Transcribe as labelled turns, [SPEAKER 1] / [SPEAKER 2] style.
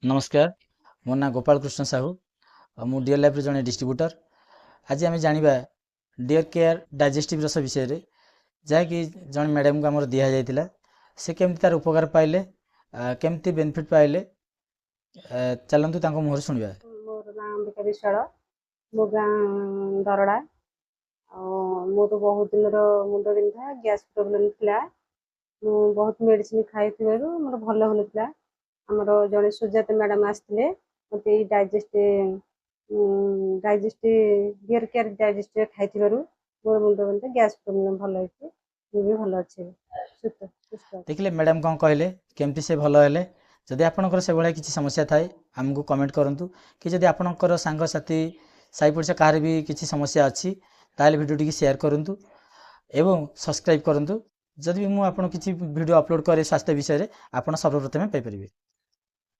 [SPEAKER 1] नमस्कार मो ना गोपाल कृष्ण साहू मु डियर लाइफ जड़े डिस्ट्रीब्यूटर। आज आम जाना डियर केयर डाइजेस्टिव रस विषय में जहाँकि जन मैडम को आमर दि जाता से केमती तार उपकार पाइले केमती बेनिफिट पाइले चलतु मुहर शुणा।
[SPEAKER 2] मोर गाँ अंबिका विश्वाल मो गाँ दरड़ा मोर बहुत दिन मुंड बिंधा गैस प्रोब्लेम थिला मु बहुत मेडिसिन खाई मोर भल होता आमर जड़े सुजाता मैडम आसते मत डाइजेस्ट डियर केयर डाइजेस्ट खाई मोर मुंड बिंधा गैस प्रोब्लेम भल होती भी भल अच्छे सुस्त।
[SPEAKER 1] देखिले मैडम कौन कहले केमती से भल हेले। जदि आपणकर से भाया किसी समस्या थाए आमको कमेंट करूँ कि जदि आपणकर सांगसाथी साई पड़िशा कहार भी किसी समस्या अच्छी ताले भिडियो टी शेयर करूँ एवं सब्सक्राइब करूँ। जदि भी मुझे किसी वीडियो अपलोड करे स्वास्थ्य विषय में आप सर्वप्रथमें पाइपर।